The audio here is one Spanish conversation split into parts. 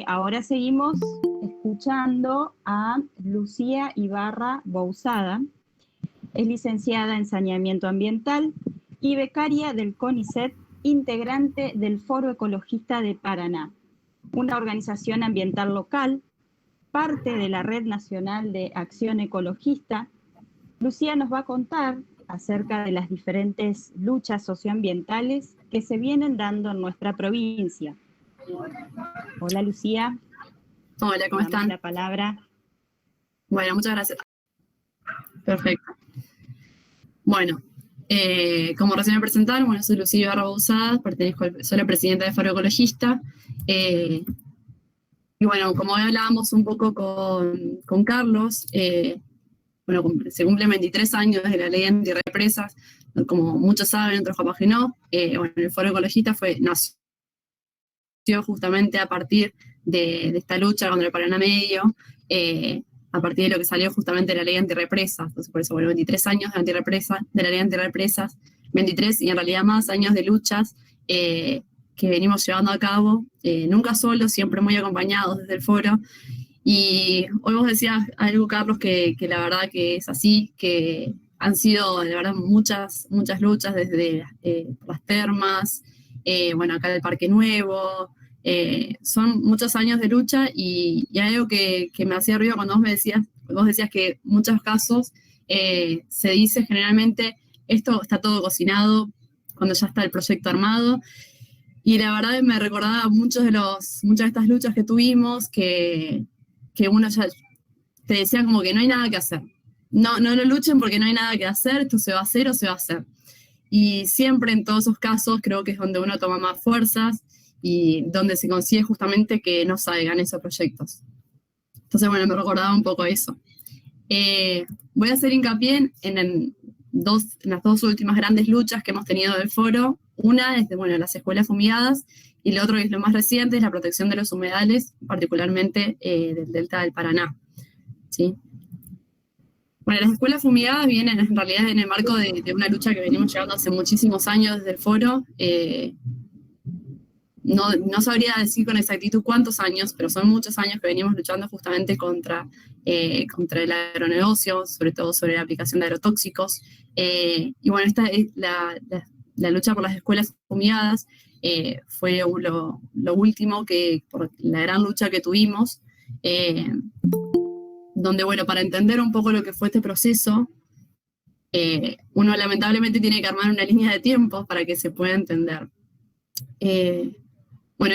Ahora seguimos escuchando a Lucía Ibarra Bouzada. Es licenciada en Saneamiento Ambiental y becaria del CONICET, integrante del Foro Ecologista de Paraná, una organización ambiental local, parte de la Red Nacional de Acción Ecologista. Lucía nos va a contar acerca de las diferentes luchas socioambientales que se vienen dando en nuestra provincia. Hola, Lucía. Hola, ¿cómo están? La palabra. Bueno, muchas gracias. Perfecto. Bueno, como recién me presentaron, bueno, soy Lucía Ibarra Bouzada, soy la presidenta de Foro Ecologista. Y bueno, como hablábamos un poco con Carlos, bueno, se cumplen 23 años de la ley antirrepresas, como muchos saben, otros capaz que no. Bueno, el Foro Ecologista nació justamente a partir de esta lucha contra el Paraná Medio, a partir de lo que salió justamente de la ley antirrepresas. Entonces, por eso, bueno, 23 años de la ley antirrepresas, 23 y en realidad más años de luchas que venimos llevando a cabo, nunca solos, siempre muy acompañados desde el foro. Y hoy vos decías algo, Carlos, que la verdad que es así, que han sido, la verdad, muchas luchas desde las termas, bueno, acá del Parque Nuevo. Son muchos años de lucha y algo que me hacía ruido cuando vos decías que en muchos casos se dice generalmente esto está todo cocinado cuando ya está el proyecto armado, y la verdad me recordaba muchas de estas luchas que tuvimos que uno ya te decían como que no hay nada que hacer, no lo luchen porque no hay nada que hacer, esto se va a hacer o se va a hacer. Y siempre en todos esos casos creo que es donde uno toma más fuerzas y donde se consigue justamente que no salgan esos proyectos. Entonces, bueno, me recordaba un poco eso. Voy a hacer hincapié en las dos últimas grandes luchas que hemos tenido del foro. Una es de, las escuelas fumigadas, y lo otro, que es lo más reciente, es la protección de los humedales, particularmente del delta del Paraná. ¿Sí? Bueno, las escuelas fumigadas vienen en realidad en el marco de una lucha que venimos llevando hace muchísimos años desde el foro. No sabría decir con exactitud cuántos años, pero son muchos años que venimos luchando justamente contra el agronegocio, sobre todo sobre la aplicación de agrotóxicos. Y bueno, esta es la lucha por las escuelas fumigadas. Fue lo último por la gran lucha que tuvimos, donde, bueno, para entender un poco lo que fue este proceso, uno lamentablemente tiene que armar una línea de tiempo para que se pueda entender. Bueno,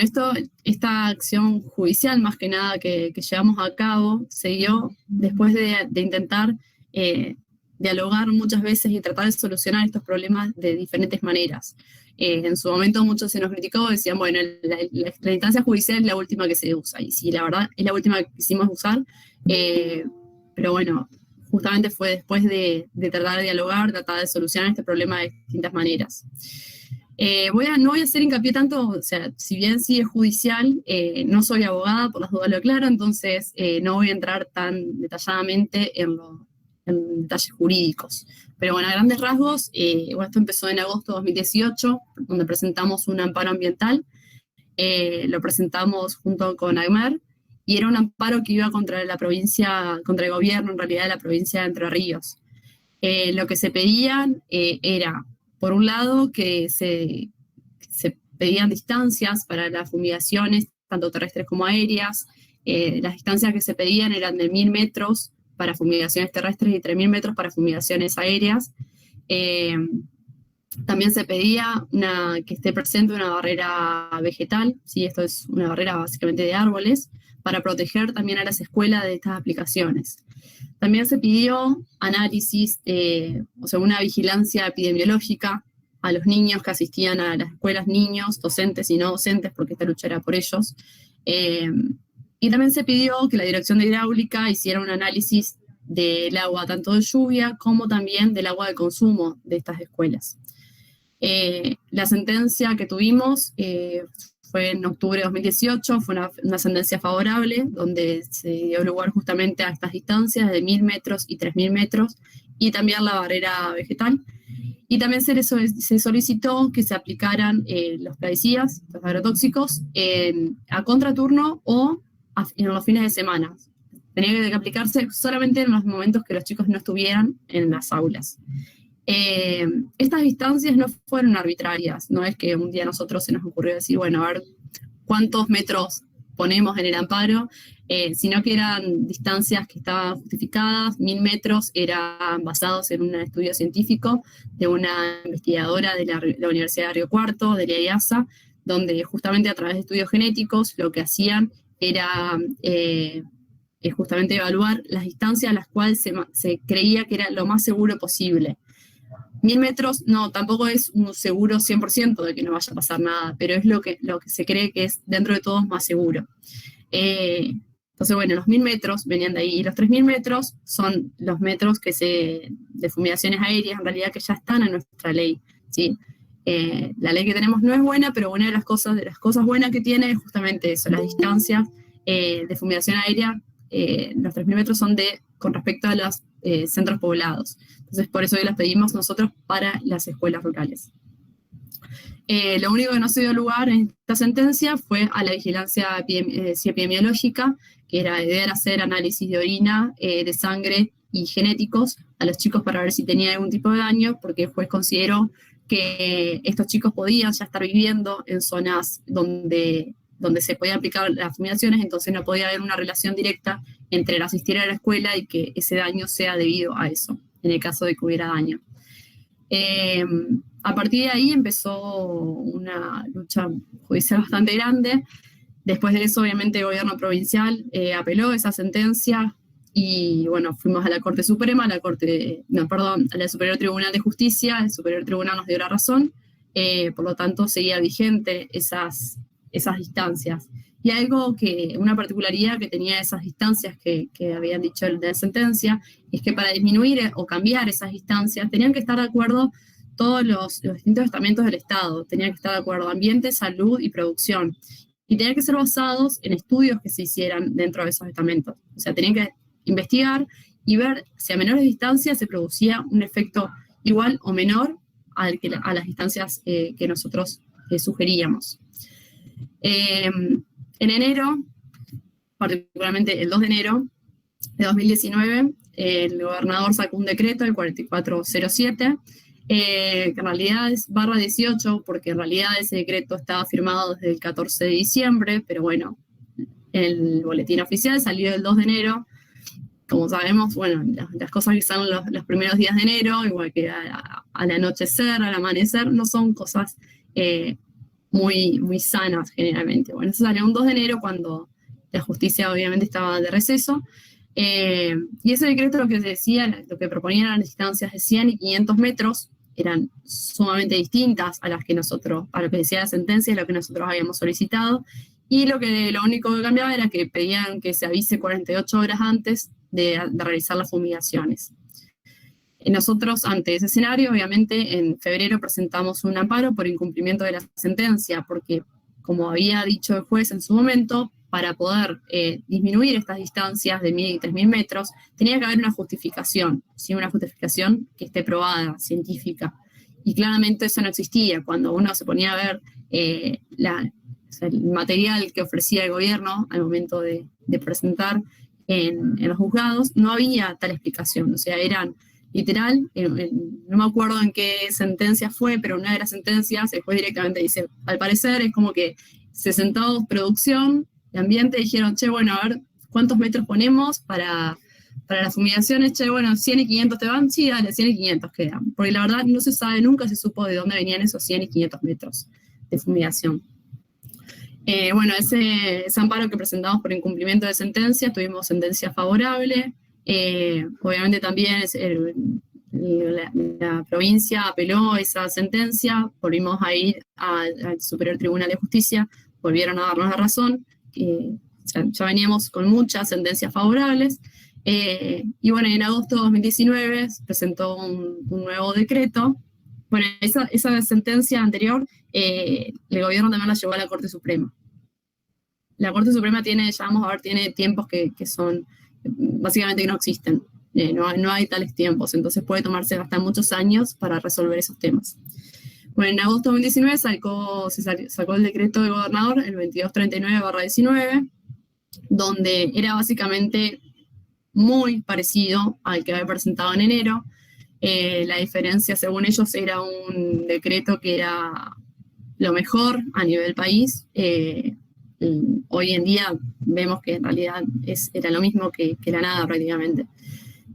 esta acción judicial, más que nada, que llevamos a cabo, se dio después de intentar dialogar muchas veces y tratar de solucionar estos problemas de diferentes maneras. En su momento muchos se nos criticó, decían, bueno, la instancia judicial es la última que se usa, y sí, la verdad, es la última que quisimos usar, pero bueno, justamente fue después de tratar de dialogar, tratar de solucionar este problema de distintas maneras. No voy a hacer hincapié tanto, o sea, si bien sí es judicial, no soy abogada, por las dudas lo aclaro, entonces no voy a entrar tan detalladamente en detalles jurídicos. Pero bueno, a grandes rasgos, esto empezó en agosto de 2018, donde presentamos un amparo ambiental. Lo presentamos junto con AGMER, y era un amparo que iba contra la provincia, contra el gobierno, en realidad, de la provincia de Entre Ríos. Lo que se pedían era, por un lado, que se pedían distancias para las fumigaciones, tanto terrestres como aéreas. Las distancias que se pedían eran de 1.000 metros para fumigaciones terrestres y 3.000 metros para fumigaciones aéreas. También se pedía que esté presente una barrera vegetal, ¿sí? Esto es una barrera básicamente de árboles, para proteger también a las escuelas de estas aplicaciones. También se pidió análisis, o sea, una vigilancia epidemiológica a los niños que asistían a las escuelas, niños, docentes y no docentes, porque esta lucha era por ellos. Y también se pidió que la Dirección de Hidráulica hiciera un análisis del agua, tanto de lluvia como también del agua de consumo de estas escuelas. La sentencia que tuvimos fue en octubre de 2018, fue una sentencia favorable, donde se dio lugar justamente a estas distancias de 1.000 metros y 3.000 metros, y también la barrera vegetal. Y también se solicitó que se aplicaran los plaguicidas, los agrotóxicos, a contraturno o en los fines de semana. Tenía que aplicarse solamente en los momentos que los chicos no estuvieran en las aulas. Estas distancias no fueron arbitrarias, no es que un día a nosotros se nos ocurrió decir, bueno, a ver cuántos metros ponemos en el amparo, sino que eran distancias que estaban justificadas. 1000 metros eran basados en un estudio científico de una investigadora de la Universidad de Río Cuarto, de la IASA, donde justamente a través de estudios genéticos lo que hacían era justamente evaluar las distancias a las cuales se creía que era lo más seguro posible. 1000 metros no, tampoco es un seguro 100% de que no vaya a pasar nada, pero es lo que se cree que es dentro de todo más seguro. Entonces, bueno, los 1000 metros venían de ahí, y los 3000 metros son los metros de fumigaciones aéreas, en realidad, que ya están en nuestra ley, ¿sí? La ley que tenemos no es buena, pero una de las cosas buenas que tiene es justamente eso, las distancias de fumigación aérea. Los 3000 metros son con respecto a los centros poblados. Entonces, por eso hoy las pedimos nosotros para las escuelas rurales. Lo único que no se dio lugar en esta sentencia fue a la vigilancia epidemiológica, que era de hacer análisis de orina, de sangre y genéticos a los chicos para ver si tenían algún tipo de daño, porque el juez consideró que estos chicos podían ya estar viviendo en zonas donde se podían aplicar las fumigaciones, entonces no podía haber una relación directa entre el asistir a la escuela y que ese daño sea debido a eso, en el caso de que hubiera daño. A partir de ahí empezó una lucha judicial bastante grande. Después de eso, obviamente, el gobierno provincial apeló esa sentencia y, bueno, fuimos a la Corte Suprema, a la Superior Tribunal de Justicia. El Superior Tribunal nos dio la razón, por lo tanto, seguía vigente esas distancias. Y una particularidad que tenía esas distancias que habían dicho de la sentencia, es que para disminuir o cambiar esas distancias tenían que estar de acuerdo todos los distintos estamentos del Estado, tenían que estar de acuerdo ambiente, salud y producción. Y tenían que ser basados en estudios que se hicieran dentro de esos estamentos. O sea, tenían que investigar y ver si a menores distancias se producía un efecto igual o menor a las distancias que nosotros sugeríamos. En enero, particularmente el 2 de enero de 2019, el gobernador sacó un decreto, el 4407, que en realidad es /18, porque en realidad ese decreto estaba firmado desde el 14 de diciembre, pero bueno, el boletín oficial salió el 2 de enero. Como sabemos, bueno, las cosas que son los primeros días de enero, igual que al anochecer, al amanecer, no son cosas muy, muy sanas generalmente. Bueno, eso salió un 2 de enero cuando la justicia obviamente estaba de receso. Y ese decreto lo que decía, lo que proponían eran distancias de 100 y 500 metros, eran sumamente distintas a lo que decía la sentencia y lo que nosotros habíamos solicitado. Y lo único que cambiaba era que pedían que se avise 48 horas antes de realizar las fumigaciones. Nosotros, ante ese escenario, obviamente, en febrero presentamos un amparo por incumplimiento de la sentencia, porque, como había dicho el juez en su momento, para poder disminuir estas distancias de 1000 y 3000 metros, tenía que haber una justificación, ¿sí? Una justificación que esté probada, científica. Y claramente eso no existía. Cuando uno se ponía a ver el material que ofrecía el gobierno al momento de presentar en los juzgados, no había tal explicación. O sea, eran literal, no me acuerdo en qué sentencia fue, pero una de las sentencias el juez directamente dice, al parecer es como que se sentó producción de ambiente y dijeron, che, bueno, a ver, ¿cuántos metros ponemos para las fumigaciones? Che, bueno, 100 y 500 te van, sí, dale, 100 y 500 quedan. Porque la verdad no se sabe, nunca se supo de dónde venían esos 100 y 500 metros de fumigación. Bueno, ese amparo que presentamos por incumplimiento de sentencia, tuvimos sentencia favorable. Obviamente también la provincia apeló esa sentencia, volvimos a ir al Superior Tribunal de Justicia, volvieron a darnos la razón, ya veníamos con muchas sentencias favorables, y bueno, en agosto de 2019 se presentó un nuevo decreto. Bueno, esa sentencia anterior, el gobierno también la llevó a la Corte Suprema. La Corte Suprema tiene tiempos que son básicamente que no existen. no hay tales tiempos, entonces puede tomarse hasta muchos años para resolver esos temas. Bueno, en agosto de 2019 sacó el decreto del gobernador, el 2239/19, donde era básicamente muy parecido al que había presentado en enero. La diferencia, según ellos, era un decreto que era lo mejor a nivel país. Hoy en día vemos que en realidad era lo mismo que la nada prácticamente.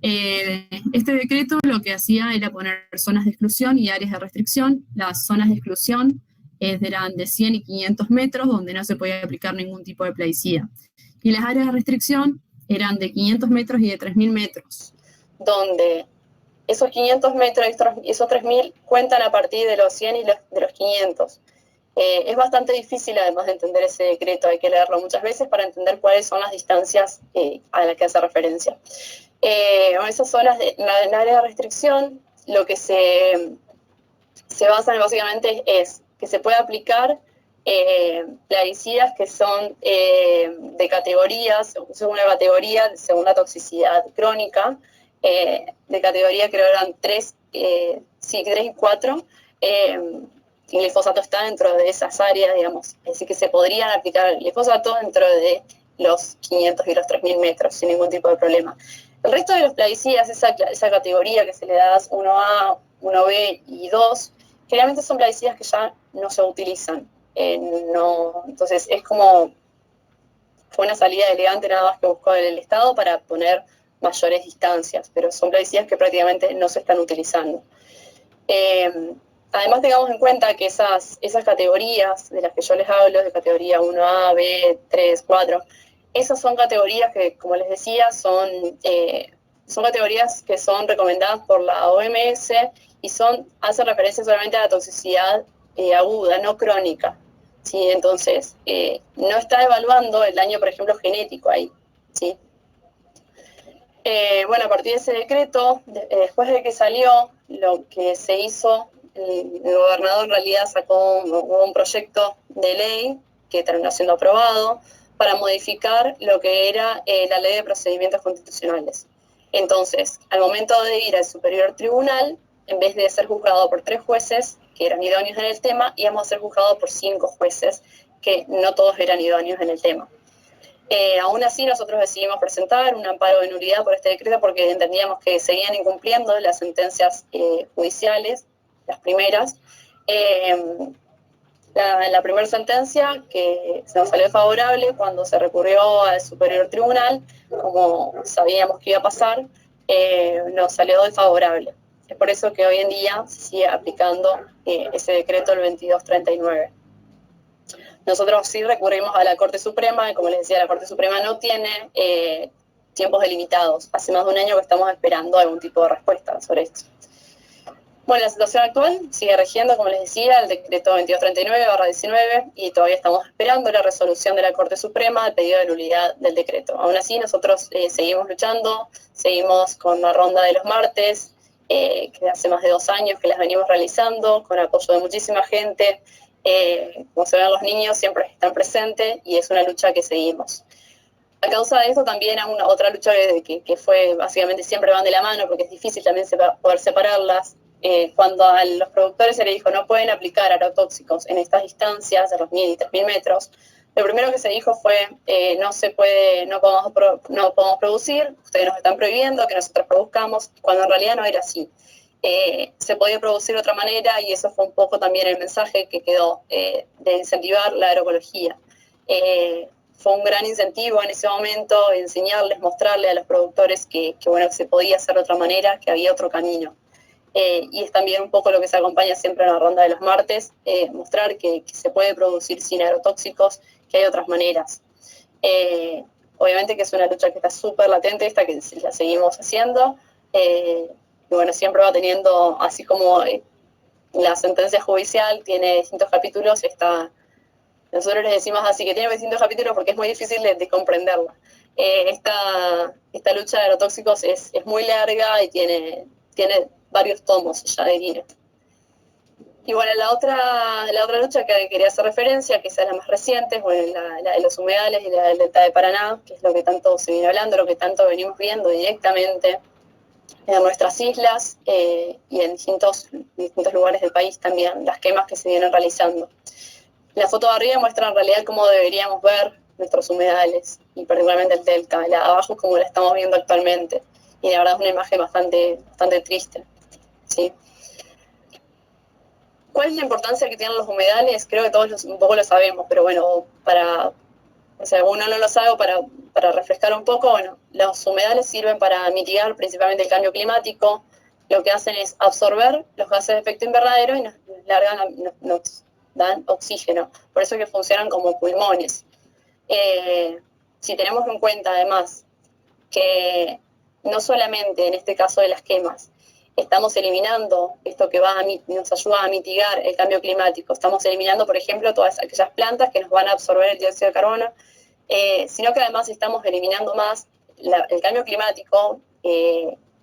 Este decreto lo que hacía era poner zonas de exclusión y áreas de restricción. Las zonas de exclusión eran de 100 y 500 metros, donde no se podía aplicar ningún tipo de plaguicida. Y las áreas de restricción eran de 500 metros y de 3.000 metros, donde esos 500 metros y esos 3.000 cuentan a partir de los 100 y de los 500. Es bastante difícil, además de entender ese decreto, hay que leerlo muchas veces para entender cuáles son las distancias a las que hace referencia. Esas zonas en área de restricción, lo que se basan básicamente es que se puede aplicar plaguicidas que son de categorías, según la categoría, según la toxicidad crónica, de categoría creo eran 3 y 4, y el glifosato está dentro de esas áreas, digamos, así que se podrían aplicar el glifosato dentro de los 500 y los 3.000 metros sin ningún tipo de problema. El resto de los plaguicidas, esa categoría que se le da 1A, 1B y 2, generalmente son plaguicidas que ya no se utilizan. Entonces fue una salida elegante nada más que buscó el Estado para poner mayores distancias, pero son plaguicidas que prácticamente no se están utilizando. Además, tengamos en cuenta que esas categorías de las que yo les hablo, de categoría 1A, B, 3, 4, esas son categorías que, como les decía, son categorías que son recomendadas por la OMS y hacen referencia solamente a la toxicidad aguda, no crónica. ¿Sí? Entonces, no está evaluando el daño, por ejemplo, genético ahí. ¿Sí? Bueno, a partir de ese decreto, después de que salió, lo que se hizo, el gobernador en realidad sacó un proyecto de ley que terminó siendo aprobado para modificar lo que era la Ley de Procedimientos Constitucionales. Entonces, al momento de ir al Superior Tribunal, en vez de ser juzgado por 3 jueces que eran idóneos en el tema, íbamos a ser juzgados por 5 jueces que no todos eran idóneos en el tema. Aún así, nosotros decidimos presentar un amparo de nulidad por este decreto porque entendíamos que seguían incumpliendo las sentencias judiciales, las primeras. La primera sentencia que se nos salió favorable cuando se recurrió al Superior Tribunal, como sabíamos que iba a pasar, nos salió desfavorable. Es por eso que hoy en día se sigue aplicando ese decreto, el 2239. Nosotros sí recurrimos a la Corte Suprema, y como les decía, la Corte Suprema no tiene tiempos delimitados. Hace más de un año que estamos esperando algún tipo de respuesta sobre esto. Bueno, la situación actual sigue rigiendo, como les decía, el decreto 2239/19 y todavía estamos esperando la resolución de la Corte Suprema al pedido de nulidad del decreto. Aún así, nosotros seguimos luchando, seguimos con la ronda de los martes, que hace más de 2 años que las venimos realizando, con apoyo de muchísima gente. Como se ven, los niños siempre están presentes y es una lucha que seguimos. A causa de esto también hay otra lucha que fue, básicamente siempre van de la mano, porque es difícil también poder separarlas. Cuando a los productores se les dijo no pueden aplicar agrotóxicos en estas distancias de los 1.000 y 3.000 metros, lo primero que se dijo fue no podemos producir, ustedes nos están prohibiendo que nosotros produzcamos, cuando en realidad no era así. Se podía producir de otra manera y eso fue un poco también el mensaje que quedó de incentivar la agroecología. Fue un gran incentivo en ese momento enseñarles, mostrarles a los productores que se podía hacer de otra manera, que había otro camino. Y es también un poco lo que se acompaña siempre en la ronda de los martes, mostrar que se puede producir sin agrotóxicos, que hay otras maneras. Obviamente que es una lucha que está súper latente, esta que la seguimos haciendo, y bueno, siempre va teniendo, así como la sentencia judicial tiene distintos capítulos, nosotros les decimos así que tiene distintos capítulos porque es muy difícil de comprenderla. Esta lucha de agrotóxicos es muy larga y tiene varios tomos, ya diría. Y bueno, la otra lucha que quería hacer referencia, que es la más reciente, bueno, la de los humedales y la del delta de Paraná, que es lo que tanto se viene hablando, lo que tanto venimos viendo directamente en nuestras islas y en distintos lugares del país también, las quemas que se vienen realizando. La foto de arriba muestra en realidad cómo deberíamos ver nuestros humedales, y particularmente el delta. La de abajo es como la estamos viendo actualmente, y la verdad es una imagen bastante triste, ¿sí? ¿Cuál es la importancia que tienen los humedales? Creo que todos un poco lo sabemos, pero bueno, o sea, uno no lo sabe, para refrescar un poco, bueno, los humedales sirven para mitigar principalmente el cambio climático. Lo que hacen es absorber los gases de efecto invernadero y nos dan oxígeno. Por eso es que funcionan como pulmones. Si tenemos en cuenta, además, que no solamente en este caso de las quemas, estamos eliminando esto que nos ayuda a mitigar el cambio climático. Estamos eliminando, por ejemplo, todas aquellas plantas que nos van a absorber el dióxido de carbono, sino que además estamos eliminando más el cambio climático.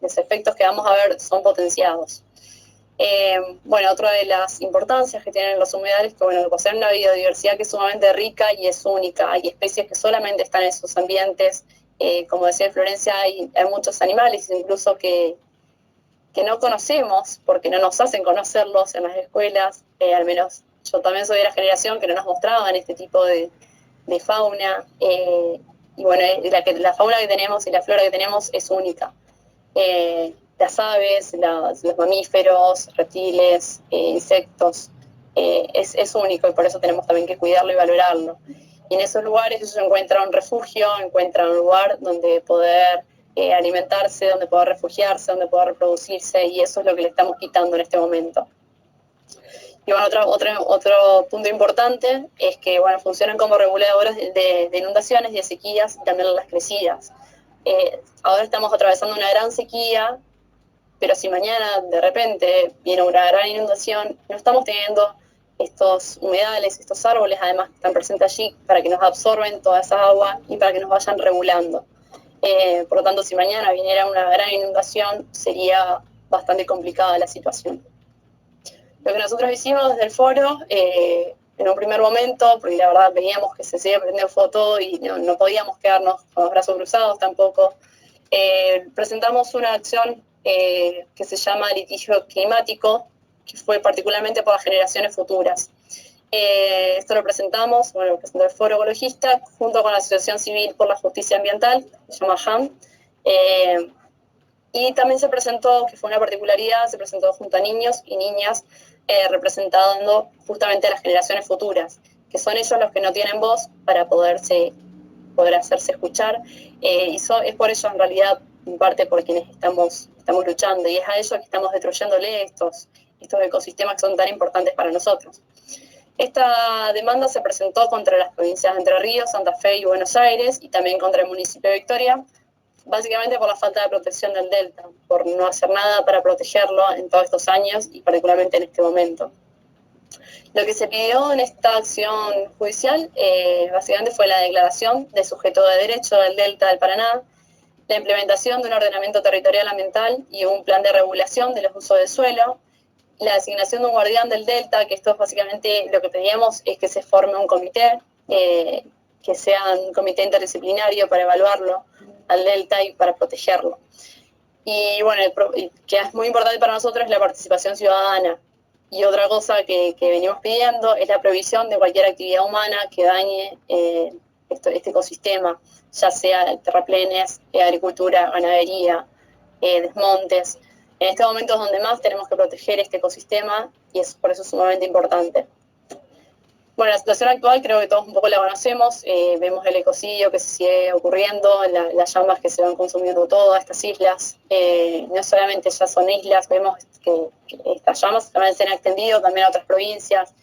Los efectos que vamos a ver son potenciados. Bueno, otra de las importancias que tienen los humedales es que, bueno, poseen una biodiversidad que es sumamente rica y es única. Hay especies que solamente están en esos ambientes. Como decía Florencia, hay muchos animales incluso que no conocemos porque no nos hacen conocerlos en las escuelas. Al menos yo también soy de la generación que no nos mostraban este tipo de fauna. Y bueno, la fauna que tenemos y la flora que tenemos es única. Las aves, los mamíferos, reptiles, insectos, es único, y por eso tenemos también que cuidarlo y valorarlo. Y en esos lugares ellos encuentran un refugio, encuentran un lugar donde poder alimentarse, donde poder refugiarse, donde poder reproducirse, y eso es lo que le estamos quitando en este momento. Y bueno, otro punto importante es que, bueno, funcionan como reguladores de inundaciones y de sequías, y también las crecidas. Ahora estamos atravesando una gran sequía, pero si mañana de repente viene una gran inundación, no estamos teniendo estos humedales, estos árboles además que están presentes allí para que nos absorben toda esa agua y para que nos vayan regulando. Por lo tanto, si mañana viniera una gran inundación, sería bastante complicada la situación. Lo que nosotros hicimos desde el foro, en un primer momento, porque la verdad veíamos que se seguía prendiendo foto y no podíamos quedarnos con los brazos cruzados tampoco, presentamos una acción que se llama litigio climático, que fue particularmente por las generaciones futuras. Esto lo presentamos, bueno, lo presentó el Foro Ecologista junto con la Asociación Civil por la Justicia Ambiental, que se llama HAM, y también se presentó, que fue una particularidad, se presentó junto a niños y niñas, representando justamente a las generaciones futuras, que son ellos los que no tienen voz para poder hacerse escuchar, y es por eso en realidad, en parte por quienes estamos luchando, y es a ellos que estamos destruyéndole estos ecosistemas que son tan importantes para nosotros. Esta demanda se presentó contra las provincias de Entre Ríos, Santa Fe y Buenos Aires, y también contra el municipio de Victoria, básicamente por la falta de protección del delta, por no hacer nada para protegerlo en todos estos años y particularmente en este momento. Lo que se pidió en esta acción judicial básicamente fue la declaración de sujeto de derecho del delta del Paraná, la implementación de un ordenamiento territorial ambiental y un plan de regulación de los usos del suelo, la designación de un guardián del delta, que esto es básicamente lo que pedíamos, es que se forme un comité, que sea un comité interdisciplinario para evaluarlo al delta y para protegerlo. Y bueno, que es muy importante para nosotros es la participación ciudadana. Y otra cosa que venimos pidiendo es la prohibición de cualquier actividad humana que dañe este ecosistema, ya sea terraplenes, agricultura, ganadería, desmontes. En este momento es donde más tenemos que proteger este ecosistema, y por eso es sumamente importante. Bueno, la situación actual creo que todos un poco la conocemos, vemos el ecocidio que se sigue ocurriendo, las llamas que se van consumiendo todas estas islas, no solamente ya son islas, vemos que estas llamas también se han extendido también a otras provincias.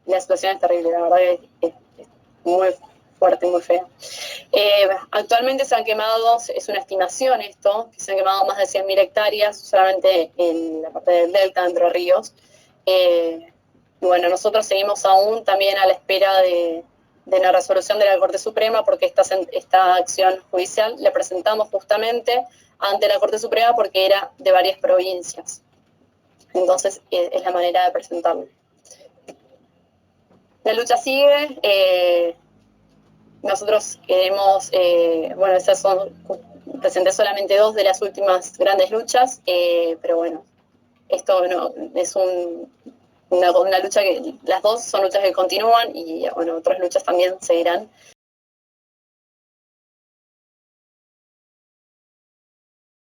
La situación es terrible, la verdad es muy fuerte, muy fea. Actualmente se han quemado, es una estimación esto, que se han quemado más de 100.000 hectáreas solamente en la parte del delta, Entre Ríos. Y bueno, nosotros seguimos aún también a la espera de la resolución de la Corte Suprema, porque esta acción judicial la presentamos justamente ante la Corte Suprema porque era de varias provincias. Entonces es la manera de presentarlo. La lucha sigue. Nosotros queremos, bueno, esas son presenté solamente 2 de las últimas grandes luchas, pero bueno, esto no, es una lucha que las 2 son luchas que continúan y bueno, otras luchas también seguirán.